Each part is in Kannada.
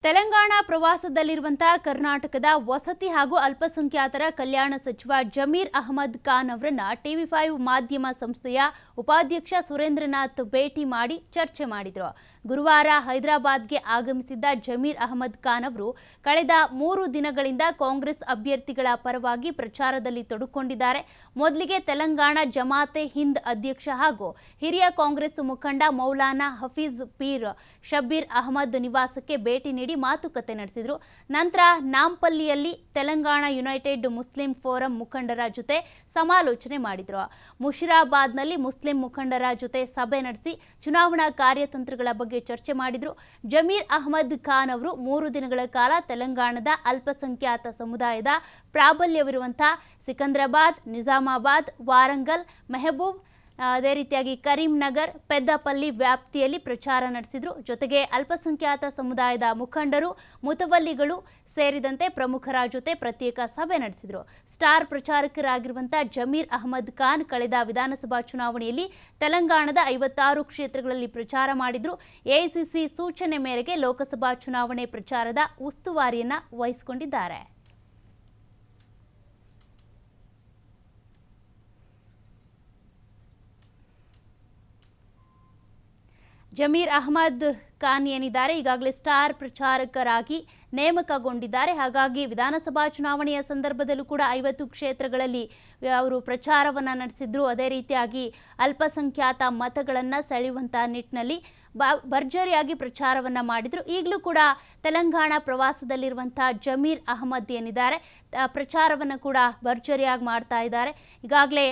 ತೆಲಂಗಾಣ ಪ್ರವಾಸದಲ್ಲಿರುವಂತಹ ಕರ್ನಾಟಕದ ವಸತಿ ಹಾಗೂ ಅಲ್ಪಸಂಖ್ಯಾತರ ಕಲ್ಯಾಣ ಸಚಿವ ಜಮೀರ್ ಅಹಮದ್ ಖಾನ್ ಅವರನ್ನ ಟಿವಿ5 ಮಾಧ್ಯಮ ಸಂಸ್ಥೆಯ ಉಪಾಧ್ಯಕ್ಷ ಸುರೇಂದ್ರನಾಥ್ ಭೇಟಿ ಮಾಡಿ ಚರ್ಚೆ ಮಾಡಿದರು. ಗುರುವಾರ ಹೈದರಾಬಾದ್ಗೆ ಆಗಮಿಸಿದ್ದ ಜಮೀರ್ ಅಹಮದ್ ಖಾನ್ ಅವರು ಕಳೆದ 3 ದಿನಗಳಿಂದ ಕಾಂಗ್ರೆಸ್ ಅಭ್ಯರ್ಥಿಗಳ ಪರವಾಗಿ ಪ್ರಚಾರದಲ್ಲಿ ತೊಡಗಿಕೊಂಡಿದ್ದಾರೆ. ಮೊದಲಿಗೆ ತೆಲಂಗಾಣ ಜಮಾತೆ ಹಿಂದ್ ಅಧ್ಯಕ್ಷ ಹಾಗೂ ಹಿರಿಯ ಕಾಂಗ್ರೆಸ್ ಮುಖಂಡ ಮೌಲಾನಾ ಹಫೀಜ್ ಪೀರ್ ಶಬ್ಬೀರ್ ಅಹಮದ್ ನಿವಾಸಕ್ಕೆ ಭೇಟಿ ನೀಡಿ ಮಾತುಕತೆ ನಡೆಸಿದರು. ನಂತರ ನಾಂಪಲ್ಲಿಯಲ್ಲಿ ತೆಲಂಗಾಣ ಯುನೈಟೆಡ್ ಮುಸ್ಲಿಂ ಫೋರಂ ಮುಖಂಡರ ಜೊತೆ ಸಮಾಲೋಚನೆ ಮಾಡಿದರು. ಮುಷಿರಾಬಾದ್ನಲ್ಲಿ ಮುಸ್ಲಿಂ ಮುಖಂಡರ ಜೊತೆ ಸಭೆ ನಡೆಸಿ ಚುನಾವಣಾ ಕಾರ್ಯತಂತ್ರಗಳ ಬಗ್ಗೆ ಚರ್ಚೆ ಮಾಡಿದರು. ಜಮೀರ್ ಅಹಮದ್ ಖಾನ್ ಅವರು 3 ದಿನಗಳ ಕಾಲ ತೆಲಂಗಾಣದ ಅಲ್ಪಸಂಖ್ಯಾತ ಸಮುದಾಯದ ಪ್ರಾಬಲ್ಯವಿರುವಂತಹ ಸಿಕಂದ್ರಾಬಾದ್, ನಿಜಾಮಾಬಾದ್, ವಾರಂಗಲ್, ಮೆಹಬೂಬ್, ಅದೇ ರೀತಿಯಾಗಿ ಕರೀಂನಗರ್, ಪೆದ್ದಪಲ್ಲಿ ವ್ಯಾಪ್ತಿಯಲ್ಲಿ ಪ್ರಚಾರ ನಡೆಸಿದರು. ಜೊತೆಗೆ ಅಲ್ಪಸಂಖ್ಯಾತ ಸಮುದಾಯದ ಮುಖಂಡರು, ಮುತವಲ್ಲಿಗಳು ಸೇರಿದಂತೆ ಪ್ರಮುಖರ ಜೊತೆ ಪ್ರತ್ಯೇಕ ಸಭೆ ನಡೆಸಿದರು. ಸ್ಟಾರ್ ಪ್ರಚಾರಕರಾಗಿರುವಂತಹ ಜಮೀರ್ ಅಹಮದ್ ಖಾನ್ ಕಳೆದ ವಿಧಾನಸಭಾ ಚುನಾವಣೆಯಲ್ಲಿ ತೆಲಂಗಾಣದ 56 ಕ್ಷೇತ್ರಗಳಲ್ಲಿ ಪ್ರಚಾರ ಮಾಡಿದ್ರು. ಎಐಸಿಸಿ ಸೂಚನೆ ಮೇರೆಗೆ ಲೋಕಸಭಾ ಚುನಾವಣೆ ಪ್ರಚಾರದ ಉಸ್ತುವಾರಿಯನ್ನ ವಹಿಸಿಕೊಂಡಿದ್ದಾರೆ. ಜಮೀರ್ ಅಹಮದ್ ಖಾನ್ ಏನಿದ್ದಾರೆ ಈಗಾಗಲೇ ಸ್ಟಾರ್ ಪ್ರಚಾರಕರಾಗಿ ನೇಮಕಗೊಂಡಿದ್ದಾರೆ. ಹಾಗಾಗಿ ವಿಧಾನಸಭಾ ಚುನಾವಣೆಯ ಸಂದರ್ಭದಲ್ಲೂ ಕೂಡ 50 ಕ್ಷೇತ್ರಗಳಲ್ಲಿ ಅವರು ಪ್ರಚಾರವನ್ನು ನಡೆಸಿದ್ರು. ಅದೇ ರೀತಿಯಾಗಿ ಅಲ್ಪಸಂಖ್ಯಾತ ಮತಗಳನ್ನು ಸೆಳೆಯುವಂತಹ ನಿಟ್ಟಿನಲ್ಲಿ ಭರ್ಜರಿಯಾಗಿ ಪ್ರಚಾರವನ್ನು ಮಾಡಿದರು. ಈಗಲೂ ಕೂಡ ತೆಲಂಗಾಣ ಪ್ರವಾಸದಲ್ಲಿರುವಂತಹ ಜಮೀರ್ ಅಹಮದ್ ಏನಿದ್ದಾರೆ ಪ್ರಚಾರವನ್ನು ಕೂಡ ಭರ್ಜರಿಯಾಗಿ ಮಾಡ್ತಾ ಇದ್ದಾರೆ. ಈಗಾಗಲೇ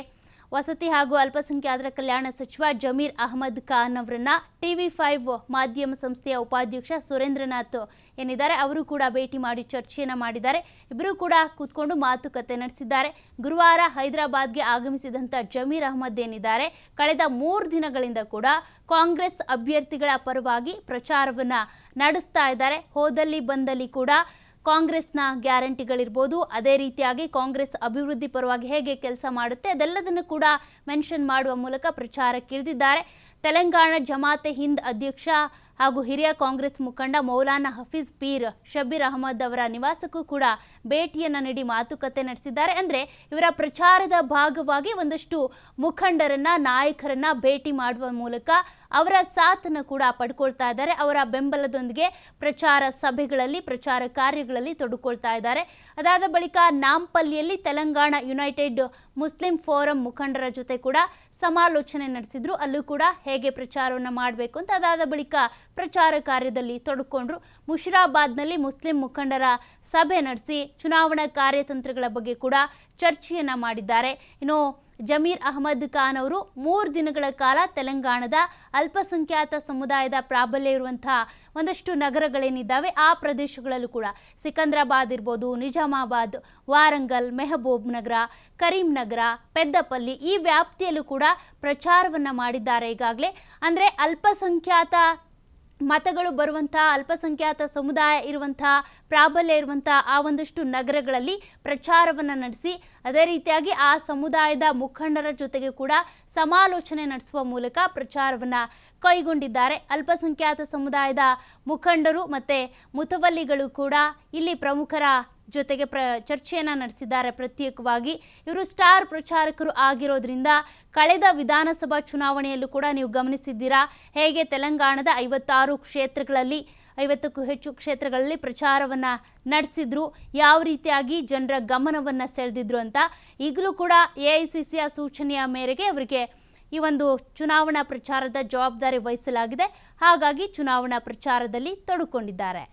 ವಸತಿ ಹಾಗೂ ಅಲ್ಪಸಂಖ್ಯಾತರ ಕಲ್ಯಾಣ ಸಚಿವ ಜಮೀರ್ ಅಹಮದ್ ಖಾನ್ ಅವರನ್ನ ಟಿವಿ5 ಮಾಧ್ಯಮ ಸಂಸ್ಥೆಯ ಉಪಾಧ್ಯಕ್ಷ ಸುರೇಂದ್ರನಾಥ್ ಏನಿದ್ದಾರೆ ಅವರು ಕೂಡ ಭೇಟಿ ಮಾಡಿ ಚರ್ಚೆಯನ್ನು ಮಾಡಿದ್ದಾರೆ. ಇಬ್ಬರು ಕೂಡ ಕೂತ್ಕೊಂಡು ಮಾತುಕತೆ ನಡೆಸಿದ್ದಾರೆ. ಗುರುವಾರ ಹೈದರಾಬಾದ್ಗೆ ಆಗಮಿಸಿದಂಥ ಜಮೀರ್ ಅಹಮದ್ ಏನಿದ್ದಾರೆ ಕಳೆದ 3 ದಿನಗಳಿಂದ ಕೂಡ ಕಾಂಗ್ರೆಸ್ ಅಭ್ಯರ್ಥಿಗಳ ಪರವಾಗಿ ಪ್ರಚಾರವನ್ನು ನಡೆಸ್ತಾ ಇದ್ದಾರೆ. ಹೋದಲ್ಲಿ ಬಂದಲ್ಲಿ ಕೂಡ ಕಾಂಗ್ರೆಸ್ನ ಗ್ಯಾರಂಟಿಗಳಿರ್ಬೋದು, ಅದೇ ರೀತಿಯಾಗಿ ಕಾಂಗ್ರೆಸ್ ಅಭಿವೃದ್ಧಿ ಪರವಾಗಿ ಹೇಗೆ ಕೆಲಸ ಮಾಡುತ್ತೆ ಅದೆಲ್ಲದನ್ನು ಕೂಡ ಮೆನ್ಷನ್ ಮಾಡುವ ಮೂಲಕ ಪ್ರಚಾರಕ್ಕಿಳಿದಿದ್ದಾರೆ. ತೆಲಂಗಾಣ ಜಮಾತೆ ಹಿಂದ್ ಅಧ್ಯಕ್ಷ ಹಾಗೂ ಹಿರಿಯ ಕಾಂಗ್ರೆಸ್ ಮುಖಂಡ ಮೌಲಾನಾ ಹಫೀಜ್ ಪೀರ್ ಶಬ್ಬೀರ್ ಅಹಮದ್ ಅವರ ನಿವಾಸಕ್ಕೂ ಕೂಡ ಭೇಟಿಯನ್ನು ನೀಡಿ ಮಾತುಕತೆ ನಡೆಸಿದ್ದಾರೆ. ಅಂದರೆ ಇವರ ಪ್ರಚಾರದ ಭಾಗವಾಗಿ ಒಂದಷ್ಟು ಮುಖಂಡರನ್ನ, ನಾಯಕರನ್ನ ಭೇಟಿ ಮಾಡುವ ಮೂಲಕ ಅವರ ಸಾಥನ್ನು ಕೂಡ ಪಡ್ಕೊಳ್ತಾ ಇದ್ದಾರೆ. ಅವರ ಬೆಂಬಲದೊಂದಿಗೆ ಪ್ರಚಾರ ಸಭೆಗಳಲ್ಲಿ, ಪ್ರಚಾರ ಕಾರ್ಯಗಳಲ್ಲಿ ತೊಡಗಿಕೊಳ್ತಾ ಇದ್ದಾರೆ. ಅದಾದ ಬಳಿಕ ನಾಂಪಲ್ಲಿಯಲ್ಲಿ ತೆಲಂಗಾಣ ಯುನೈಟೆಡ್ ಮುಸ್ಲಿಂ ಫೋರಂ ಮುಖಂಡರ ಜೊತೆ ಕೂಡ ಸಮಾಲೋಚನೆ ನಡೆಸಿದ್ರು. ಅಲ್ಲೂ ಕೂಡ ಹೇಗೆ ಪ್ರಚಾರವನ್ನು ಮಾಡಬೇಕು ಅಂತ ಅದಾದ ಬಳಿಕ ಪ್ರಚಾರ ಕಾರ್ಯದಲ್ಲಿ ತೊಡಕೊಂಡ್ರು. ಮುಷಿರಾಬಾದ್ನಲ್ಲಿ ಮುಸ್ಲಿಂ ಮುಖಂಡರ ಸಭೆ ನಡೆಸಿ ಚುನಾವಣಾ ಕಾರ್ಯತಂತ್ರಗಳ ಬಗ್ಗೆ ಕೂಡ ಚರ್ಚೆಯನ್ನ ಮಾಡಿದ್ದಾರೆ. ಇನ್ನು ಜಮೀರ್ ಅಹಮದ್ ಖಾನ್ ಅವರು 3 ದಿನಗಳ ಕಾಲ ತೆಲಂಗಾಣದ ಅಲ್ಪಸಂಖ್ಯಾತ ಸಮುದಾಯದ ಪ್ರಾಬಲ್ಯ ಇರುವಂತಹ ಒಂದಷ್ಟು ನಗರಗಳೇನಿದ್ದಾವೆ ಆ ಪ್ರದೇಶಗಳಲ್ಲೂ ಕೂಡ ಸಿಕಂದ್ರಾಬಾದ್ ಇರ್ಬೋದು, ನಿಜಾಮಾಬಾದ್, ವಾರಂಗಲ್, ಮೆಹಬೂಬ್ ನಗರ, ಕರೀಂನಗರ, ಪೆದ್ದಪಲ್ಲಿ ಈ ವ್ಯಾಪ್ತಿಯಲ್ಲೂ ಕೂಡ ಪ್ರಚಾರವನ್ನು ಮಾಡಿದ್ದಾರೆ. ಈಗಾಗಲೇ ಅಂದರೆ ಅಲ್ಪಸಂಖ್ಯಾತ ಮತಗಳು ಬರುವಂತಹ, ಅಲ್ಪಸಂಖ್ಯಾತ ಸಮುದಾಯ ಇರುವಂತಹ, ಪ್ರಾಬಲ್ಯ ಇರುವಂತಹ ಆ ಒಂದಷ್ಟು ನಗರಗಳಲ್ಲಿ ಪ್ರಚಾರವನ್ನು ನಡೆಸಿ ಅದೇ ರೀತಿಯಾಗಿ ಆ ಸಮುದಾಯದ ಮುಖಂಡರ ಜೊತೆಗೆ ಕೂಡ ಸಮಾಲೋಚನೆ ನಡೆಸುವ ಮೂಲಕ ಪ್ರಚಾರವನ್ನು ಕೈಗೊಂಡಿದ್ದಾರೆ. ಅಲ್ಪಸಂಖ್ಯಾತ ಸಮುದಾಯದ ಮುಖಂಡರು ಮತ್ತು ಮುತವಲ್ಲಿಗಳು ಕೂಡ ಇಲ್ಲಿ ಪ್ರಮುಖರ ಜೊತೆಗೆ ಚರ್ಚೆಯನ್ನು ನಡೆಸಿದ್ದಾರೆ. ಪ್ರತ್ಯೇಕವಾಗಿ ಇವರು ಸ್ಟಾರ್ ಪ್ರಚಾರಕರು ಆಗಿರೋದ್ರಿಂದ ಕಳೆದ ವಿಧಾನಸಭಾ ಚುನಾವಣೆಯಲ್ಲೂ ಕೂಡ ನೀವು ಗಮನಿಸಿದ್ದೀರಾ ಹೇಗೆ ತೆಲಂಗಾಣದ 56 ಕ್ಷೇತ್ರಗಳಲ್ಲಿ 50ಕ್ಕೂ ಹೆಚ್ಚು ಕ್ಷೇತ್ರಗಳಲ್ಲಿ ಪ್ರಚಾರವನ್ನು ನಡೆಸಿದ್ರು, ಯಾವ ರೀತಿಯಾಗಿ ಜನರ ಗಮನವನ್ನು ಸೆಳೆದಿದ್ರು ಅಂತ. ಈಗಲೂ ಕೂಡ ಎಐಸಿಸಿಯ ಸೂಚನೆಯ ಮೇರೆಗೆ ಅವರಿಗೆ ಈ ಒಂದು ಚುನಾವಣಾ ಪ್ರಚಾರದ ಜವಾಬ್ದಾರಿ ವಹಿಸಲಾಗಿದೆ. ಹಾಗಾಗಿ ಚುನಾವಣಾ ಪ್ರಚಾರದಲ್ಲಿ ತೊಡಗಿಕೊಂಡಿದ್ದಾರೆ.